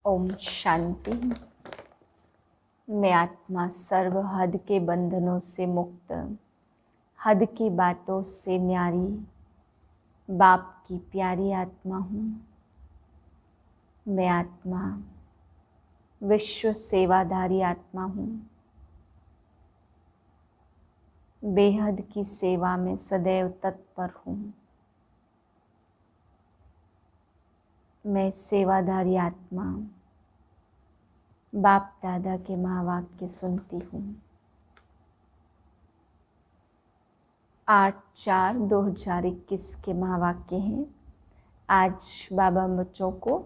ओम शांति। मैं आत्मा सर्व हद के बंधनों से मुक्त, हद की बातों से न्यारी, बाप की प्यारी आत्मा हूँ। मैं आत्मा विश्व सेवाधारी आत्मा हूँ। बेहद की सेवा में सदैव तत्पर हूँ। मैं सेवाधारी आत्मा बाप दादा के महावाक्य सुनती हूँ। 8/4/2021 के महावाक्य हैं। आज बाबा बच्चों को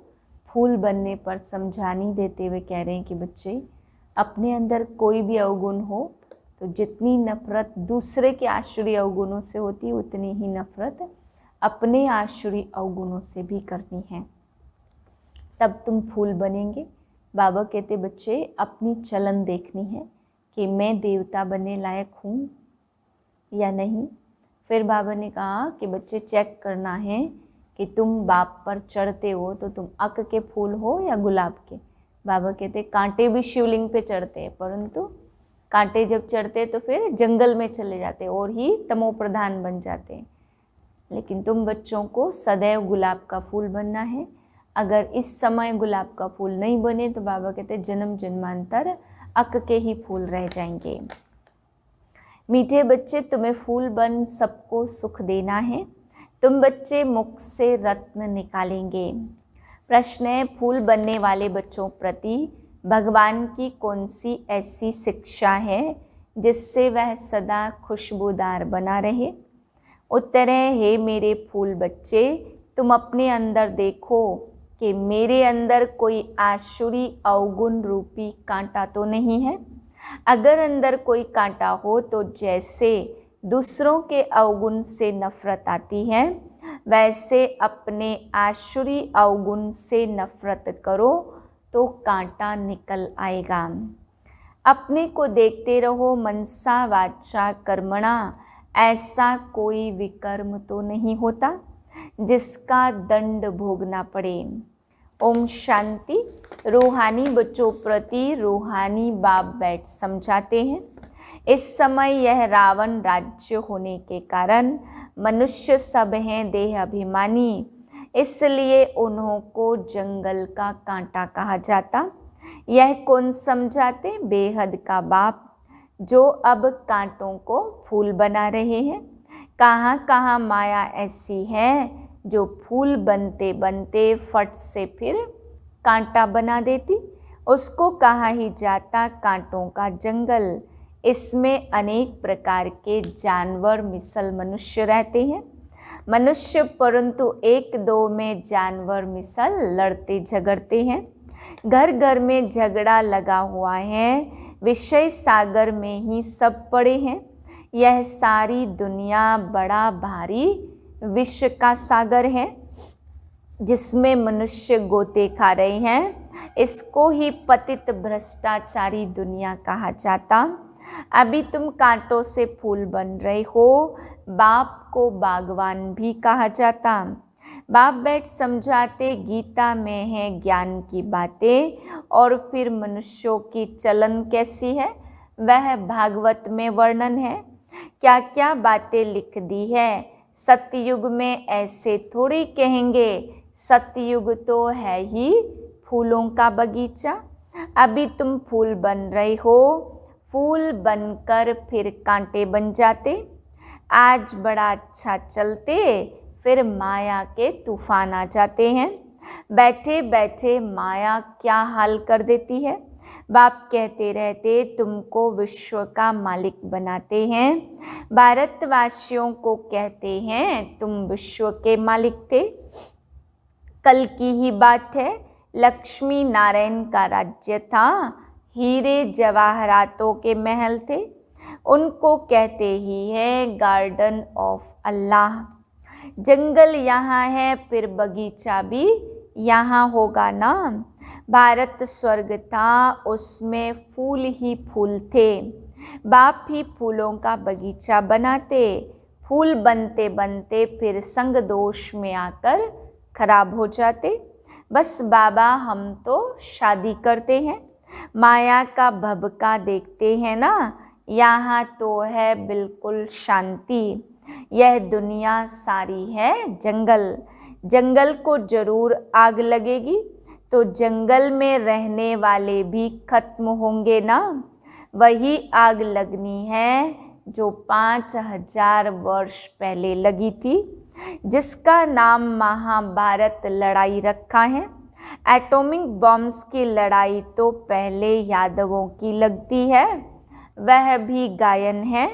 फूल बनने पर समझानी देते हुए कह रहे हैं कि बच्चे, अपने अंदर कोई भी अवगुण हो तो जितनी नफरत दूसरे के आसुरी अवगुणों से होती है, उतनी ही नफरत अपने आसुरी अवगुणों से भी करनी है, तब तुम फूल बनेंगे। बाबा कहते बच्चे, अपनी चलन देखनी है कि मैं देवता बनने लायक हूँ या नहीं। फिर बाबा ने कहा कि बच्चे, चेक करना है कि तुम बाप पर चढ़ते हो तो तुम अक के फूल हो या गुलाब के। बाबा कहते कांटे भी शिवलिंग पे चढ़ते हैं, परंतु कांटे जब चढ़ते तो फिर जंगल में चले जाते और ही तमो प्रधान बन जाते हैं। लेकिन तुम बच्चों को सदैव गुलाब का फूल बनना है। अगर इस समय गुलाब का फूल नहीं बने तो बाबा कहते जन्म जन्मांतर अक के ही फूल रह जाएंगे। मीठे बच्चे, तुम्हें फूल बन सबको सुख देना है। तुम बच्चे मुख से रत्न निकालेंगे। प्रश्न है, फूल बनने वाले बच्चों प्रति भगवान की कौन सी ऐसी शिक्षा है जिससे वह सदा खुशबूदार बना रहे? उत्तर है, हे मेरे फूल बच्चे, तुम अपने अंदर देखो कि मेरे अंदर कोई आसुरी अवगुण रूपी कांटा तो नहीं है। अगर अंदर कोई कांटा हो तो जैसे दूसरों के अवगुण से नफरत आती है, वैसे अपने आसुरी अवगुण से नफरत करो तो कांटा निकल आएगा। अपने को देखते रहो, मनसा वाचा कर्मणा, ऐसा कोई विकर्म तो नहीं होता जिसका दंड भोगना पड़े। ओम शांति। रूहानी बच्चों प्रति रूहानी बाप बैठ समझाते हैं। इस समय यह रावण राज्य होने के कारण मनुष्य सब हैं देह अभिमानी, इसलिए उन्हों को जंगल का कांटा कहा जाता। यह कौन समझाते? बेहद का बाप, जो अब कांटों को फूल बना रहे हैं। कहाँ कहाँ माया ऐसी है जो फूल बनते बनते फट से फिर कांटा बना देती। उसको कहा ही जाता कांटों का जंगल। इसमें अनेक प्रकार के जानवर मिसल मनुष्य रहते हैं। मनुष्य परंतु एक दो में जानवर मिसल लड़ते झगड़ते हैं। घर घर में झगड़ा लगा हुआ है। विषय सागर में ही सब पड़े हैं। यह सारी दुनिया बड़ा भारी विष का सागर है जिसमें मनुष्य गोते खा रहे हैं। इसको ही पतित भ्रष्टाचारी दुनिया कहा जाता। अभी तुम कांटों से फूल बन रहे हो। बाप को बागवान भी कहा जाता। बाप बैठ समझाते, गीता में है ज्ञान की बातें और फिर मनुष्यों की चलन कैसी है वह भागवत में वर्णन है। क्या क्या बातें लिख दी है। सतयुग में ऐसे थोड़ी कहेंगे, सतयुग तो है ही फूलों का बगीचा। अभी तुम फूल बन रहे हो। फूल बनकर फिर कांटे बन जाते। आज बड़ा अच्छा चलते, फिर माया के तूफान आ जाते हैं। बैठे बैठे माया क्या हाल कर देती है। बाप कहते रहते, तुमको विश्व का मालिक बनाते हैं। भारतवासियों को कहते हैं तुम विश्व के मालिक थे। कल की ही बात है, लक्ष्मी नारायण का राज्य था। हीरे जवाहरातों के महल थे। उनको कहते ही है गार्डन ऑफ अल्लाह। जंगल यहाँ है, फिर बगीचा भी यहाँ होगा ना। भारत स्वर्ग था, उसमें फूल ही फूल थे। बाप ही फूलों का बगीचा बनाते। फूल बनते बनते फिर संग दोष में आकर खराब हो जाते। बस बाबा हम तो शादी करते हैं, माया का भभका देखते हैं ना, यहाँ तो है बिल्कुल शांति। यह दुनिया सारी है जंगल, जंगल को जरूर आग लगेगी तो जंगल में रहने वाले भी खत्म होंगे ना। वही आग लगनी है जो 5000 वर्ष पहले लगी थी, जिसका नाम महाभारत लड़ाई रखा है। एटॉमिक बॉम्ब्स की लड़ाई तो पहले यादवों की लगती है, वह भी गायन है।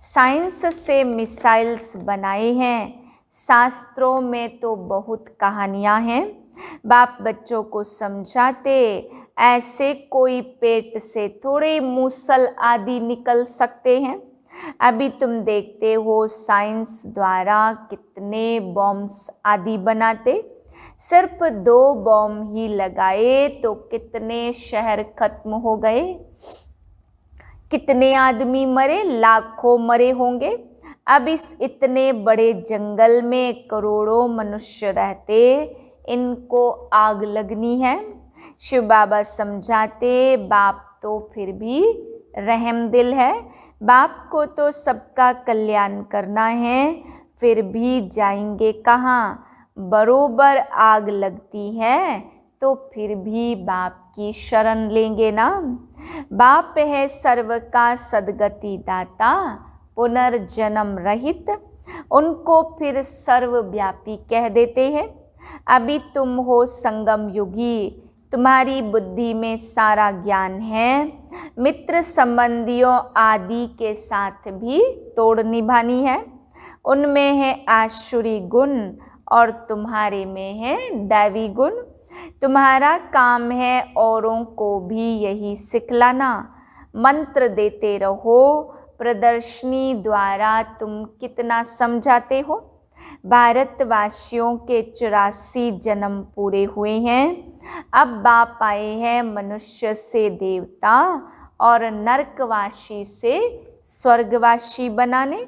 साइंस से मिसाइल्स बनाए हैं, शास्त्रों में तो बहुत कहानियाँ हैं। बाप बच्चों को समझाते, ऐसे कोई पेट से थोड़े मूसल आदि निकल सकते हैं। अभी तुम देखते हो साइंस द्वारा कितने बॉम्ब्स आदि बनाते, सिर्फ 2 बॉम्ब ही लगाए तो कितने शहर खत्म हो गए, कितने आदमी मरे, लाखों मरे होंगे। अब इस इतने बड़े जंगल में करोड़ों मनुष्य रहते, इनको आग लगनी है। शिव बाबा समझाते, बाप तो फिर भी रहम दिल है, बाप को तो सबका कल्याण करना है, फिर भी जाएंगे कहाँ, बरोबर आग लगती है तो फिर भी बाप की शरण लेंगे ना। बाप है सर्व का सद्गति दाता, पुनर्जन्म रहित, उनको फिर सर्वव्यापी कह देते हैं। अभी तुम हो संगम युगी, तुम्हारी बुद्धि में सारा ज्ञान है, मित्र संबंधियों आदि के साथ भी तोड़ निभानी है। उनमें है आसुरी गुण और तुम्हारे में है दैवी गुण। तुम्हारा काम है औरों को भी यही सिखलाना, मंत्र देते रहो, प्रदर्शनी द्वारा तुम कितना समझाते हो। भारतवासियों के 84 जन्म पूरे हुए हैं, अब बाप आए हैं मनुष्य से देवता और नरकवासी से स्वर्गवासी बनाने।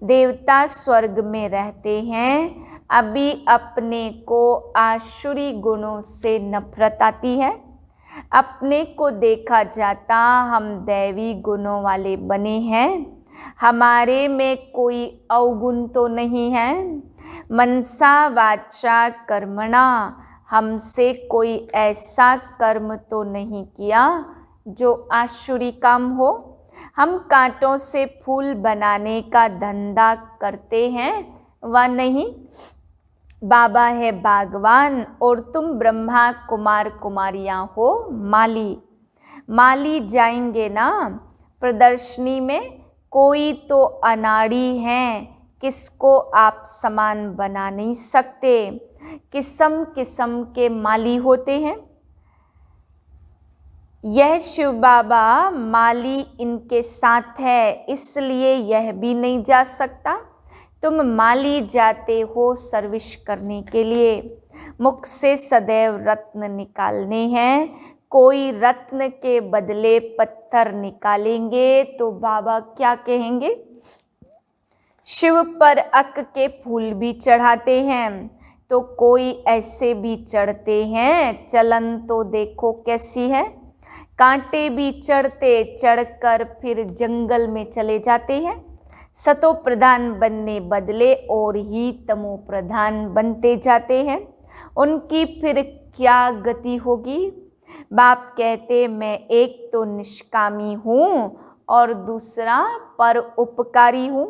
देवता स्वर्ग में रहते हैं, अभी अपने को आसुरी गुणों से नफरत आती है। अपने को देखा जाता हम दैवी गुणों वाले बने हैं, हमारे में कोई अवगुण तो नहीं है। मनसा वाचा कर्मणा, हमसे कोई ऐसा कर्म तो नहीं किया जो आसुरी काम हो। हम कांटों से फूल बनाने का धंधा करते हैं व नहीं। बाबा है बागवान और तुम ब्रह्मा कुमार कुमारियाँ हो माली। माली जाएंगे ना प्रदर्शनी में, कोई तो अनाड़ी हैं, किसको आप समान बना नहीं सकते, किस्म किस्म के माली होते हैं। यह शिव बाबा माली इनके साथ है, इसलिए यह भी नहीं जा सकता। तुम माली जाते हो सर्विस करने के लिए, मुख से सदैव रत्न निकालने हैं। कोई रत्न के बदले पत्थर निकालेंगे तो बाबा क्या कहेंगे। शिव पर अक के फूल भी चढ़ाते हैं तो कोई ऐसे भी चढ़ते हैं, चलन तो देखो कैसी है। कांटे भी चढ़ते, चढ़कर फिर जंगल में चले जाते हैं। सतो प्रधान बनने बदले और ही तमो प्रधान बनते जाते हैं, उनकी फिर क्या गति होगी। बाप कहते मैं एक तो निष्कामी हूँ और दूसरा पर उपकारी हूँ।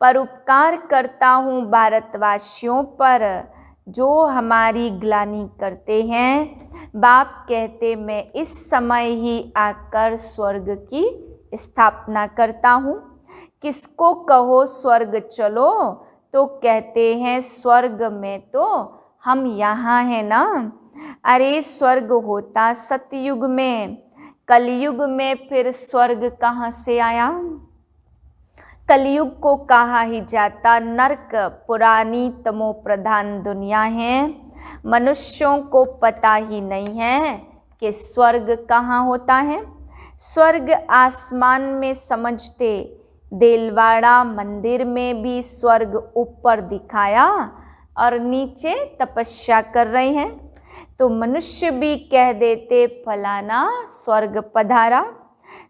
परोपकार करता हूँ भारतवासियों पर जो हमारी ग्लानि करते हैं। बाप कहते मैं इस समय ही आकर स्वर्ग की स्थापना करता हूँ। किसको कहो स्वर्ग चलो तो कहते हैं स्वर्ग में तो हम यहाँ हैं ना। अरे स्वर्ग होता सतयुग में, कलयुग में फिर स्वर्ग कहाँ से आया। कलयुग को कहा ही जाता नरक, पुरानी तमो प्रधान दुनिया है। मनुष्यों को पता ही नहीं है कि स्वर्ग कहाँ होता है। स्वर्ग आसमान में समझते, देलवाड़ा मंदिर में भी स्वर्ग ऊपर दिखाया और नीचे तपस्या कर रहे हैं। तो मनुष्य भी कह देते फलाना स्वर्ग पधारा।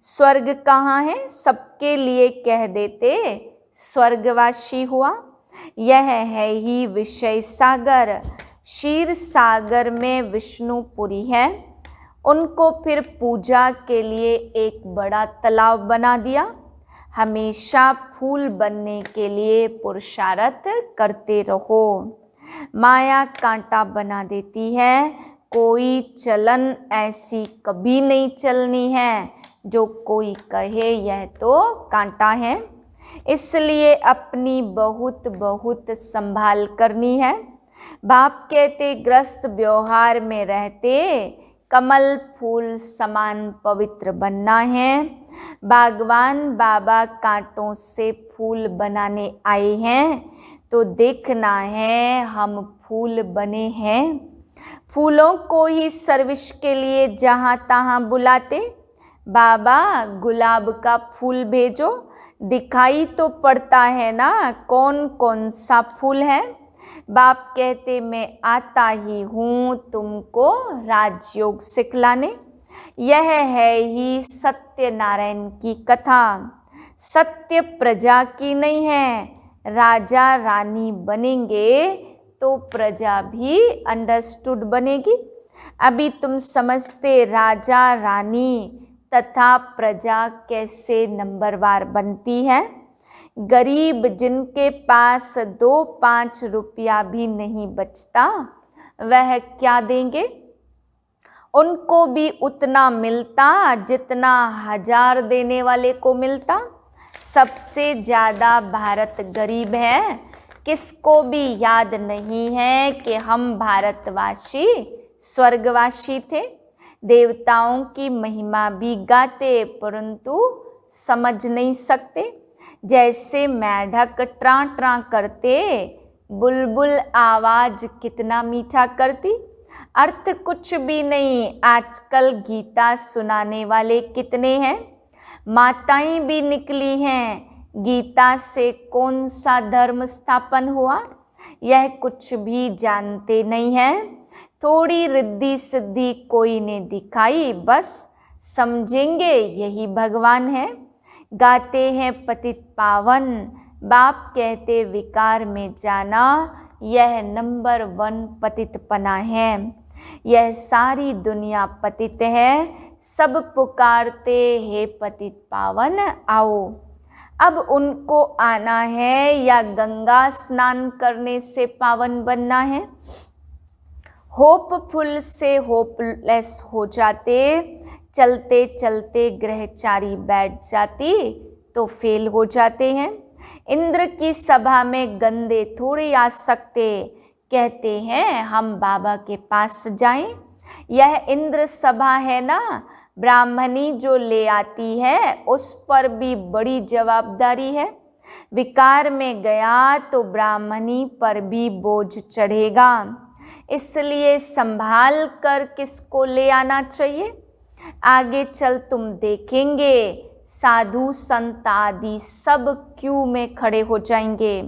स्वर्ग कहाँ है, सबके लिए कह देते स्वर्गवासी हुआ। यह है ही विषय सागर, क्षीर सागर में विष्णुपुरी है। उनको फिर पूजा के लिए एक बड़ा तालाब बना दिया। हमेशा फूल बनने के लिए पुरुषार्थ करते रहो। माया कांटा बना देती है, कोई चलन ऐसी कभी नहीं चलनी है जो कोई कहे यह तो कांटा है। इसलिए अपनी बहुत बहुत संभाल करनी है। बाप कहते ग्रस्त व्यवहार में रहते कमल फूल समान पवित्र बनना है। बागवान बाबा कांटों से फूल बनाने आए हैं, तो देखना है हम फूल बने हैं। फूलों को ही सर्विस के लिए जहाँ तहाँ बुलाते। बाबा गुलाब का फूल भेजो, दिखाई तो पड़ता है ना कौन कौन सा फूल है। बाप कहते मैं आता ही हूँ तुमको राजयोग सिखलाने। यह है ही सत्यनारायण की कथा। सत्य प्रजा की नहीं है, राजा रानी बनेंगे तो प्रजा भी अंडरस्टूड बनेगी। अभी तुम समझते राजा रानी तथा प्रजा कैसे नंबरवार बनती है। गरीब जिनके पास 2-5 रुपया भी नहीं बचता, वह क्या देंगे। उनको भी उतना मिलता जितना 1000 देने वाले को मिलता। सबसे ज़्यादा भारत गरीब है। किसको भी याद नहीं है कि हम भारतवासी स्वर्गवासी थे। देवताओं की महिमा भी गाते परंतु समझ नहीं सकते। जैसे मेढक ट्रां ट्रां करते, बुलबुल आवाज़ कितना मीठा करती, अर्थ कुछ भी नहीं। आजकल गीता सुनाने वाले कितने हैं। माताएं भी निकली हैं। गीता से कौन सा धर्म स्थापन हुआ, यह कुछ भी जानते नहीं हैं। थोड़ी रिद्धि सिद्धि कोई ने दिखाई, बस समझेंगे यही भगवान है। गाते हैं पतित पावन, बाप कहते विकार में जाना यह नंबर 1 पतितपना है। यह सारी दुनिया पतित है, सब पुकारते हे पतित पावन आओ। अब उनको आना है या गंगा स्नान करने से पावन बनना है। होपफुल से होपलेस हो जाते, चलते चलते ग्रहचारी बैठ जाती तो फेल हो जाते हैं। इंद्र की सभा में गंदे थोड़े आ सकते, कहते हैं हम बाबा के पास जाएं। यह इंद्र सभा है ना, ब्राह्मणी जो ले आती है उस पर भी बड़ी जवाबदारी है। विकार में गया तो ब्राह्मणी पर भी बोझ चढ़ेगा। इसलिए संभाल कर किसको ले आना चाहिए। आगे चल तुम देखेंगे साधु संत आदि सब क्यू में खड़े हो जाएंगे।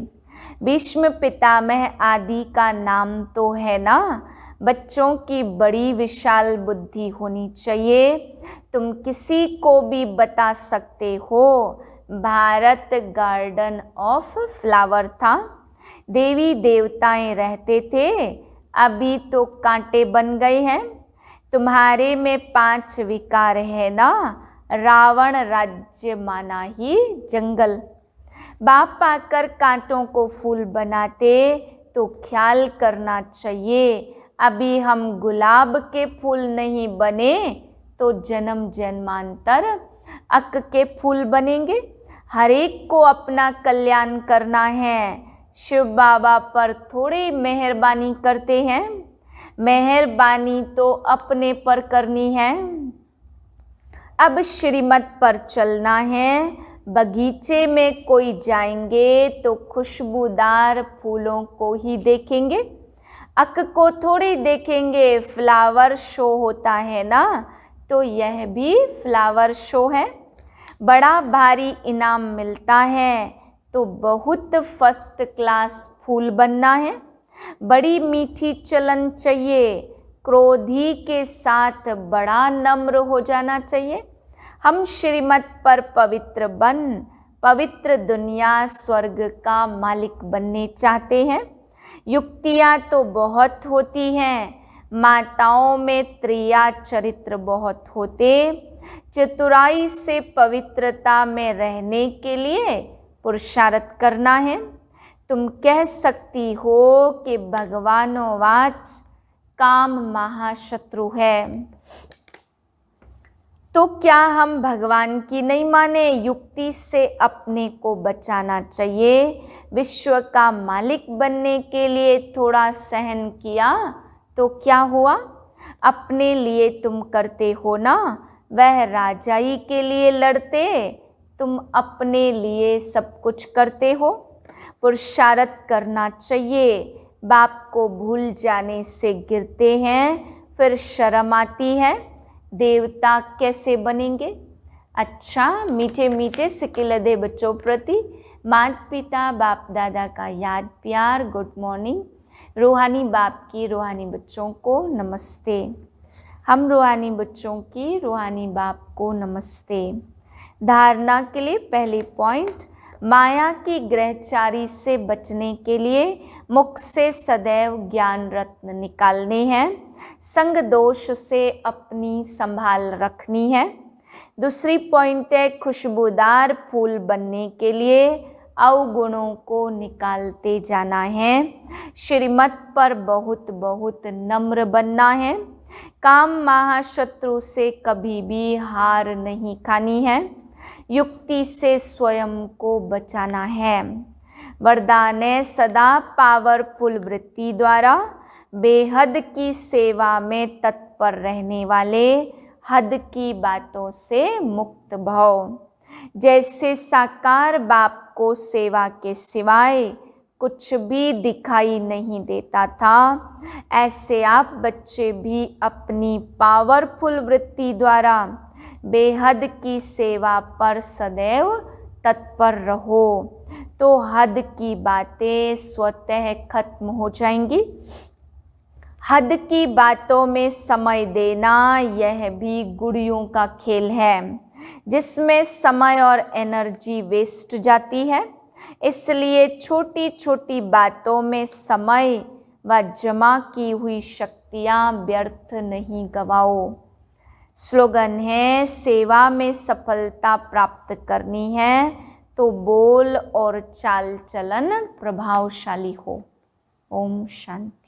भीष्म पितामह आदि का नाम तो है ना। बच्चों की बड़ी विशाल बुद्धि होनी चाहिए। तुम किसी को भी बता सकते हो भारत गार्डन ऑफ फ्लावर था। देवी देवताएं रहते थे, अभी तो कांटे बन गए हैं। तुम्हारे में 5 विकार है ना, रावण राज्य माना ही जंगल। बाप आकर कांटों को फूल बनाते तो ख्याल करना चाहिए, अभी हम गुलाब के फूल नहीं बने तो जन्म जन्मांतर अक के फूल बनेंगे। हर एक को अपना कल्याण करना है। शिव बाबा पर थोड़ी मेहरबानी करते हैं, मेहरबानी तो अपने पर करनी है। अब श्रीमत पर चलना है। बगीचे में कोई जाएंगे तो खुशबूदार फूलों को ही देखेंगे, अक को थोड़ी देखेंगे। फ्लावर शो होता है ना, तो यह भी फ्लावर शो है। बड़ा भारी इनाम मिलता है तो बहुत फर्स्ट क्लास फूल बनना है। बड़ी मीठी चलन चाहिए, क्रोधी के साथ बड़ा नम्र हो जाना चाहिए। हम श्रीमत पर पवित्र बन पवित्र दुनिया स्वर्ग का मालिक बनने चाहते हैं। युक्तियाँ तो बहुत होती हैं, माताओं में त्रिया चरित्र बहुत होते। चतुराई से पवित्रता में रहने के लिए पुरुषार्थ करना है। तुम कह सकती हो कि भगवानोवाच काम महाशत्रु है, तो क्या हम भगवान की नहीं माने? युक्ति से अपने को बचाना चाहिए। विश्व का मालिक बनने के लिए थोड़ा सहन किया तो क्या हुआ? अपने लिए तुम करते हो ना, वह राजाई के लिए लड़ते, तुम अपने लिए सब कुछ करते हो। पुरुषार्थ करना चाहिए। बाप को भूल जाने से गिरते हैं, फिर शर्म आती है। देवता कैसे बनेंगे? अच्छा, मीठे मीठे सिकिलधे बच्चों प्रति माता पिता बाप दादा का याद प्यार, गुड मॉर्निंग। रूहानी बाप की रूहानी बच्चों को नमस्ते। हम रूहानी बच्चों की रूहानी बाप को नमस्ते। धारणा के लिए पहली पॉइंट, माया की ग्रहचारी से बचने के लिए मुख से सदैव ज्ञान रत्न निकालने हैं। संग दोष से अपनी संभाल रखनी है। दूसरी पॉइंट है, खुशबूदार फूल बनने के लिए अवगुणों को निकालते जाना है। श्रीमत पर बहुत बहुत नम्र बनना है। काम महाशत्रु से कभी भी हार नहीं खानी है। युक्ति से स्वयं को बचाना है। वरदान है, सदा पावरफुल वृत्ति द्वारा बेहद की सेवा में तत्पर रहने वाले हद की बातों से मुक्त भव। जैसे साकार बाप को सेवा के सिवाय कुछ भी दिखाई नहीं देता था, ऐसे आप बच्चे भी अपनी पावरफुल वृत्ति द्वारा बेहद की सेवा पर सदैव तत्पर रहो, तो हद की बातें स्वतः खत्म हो जाएंगी। हद की बातों में समय देना यह भी गुड़ियों का खेल है, जिसमें समय और एनर्जी वेस्ट जाती है। इसलिए छोटी छोटी बातों में समय व जमा की हुई शक्तियाँ व्यर्थ नहीं गवाओ। स्लोगन है, सेवा में सफलता प्राप्त करनी है तो बोल और चाल चलन प्रभावशाली हो। ओम शांति।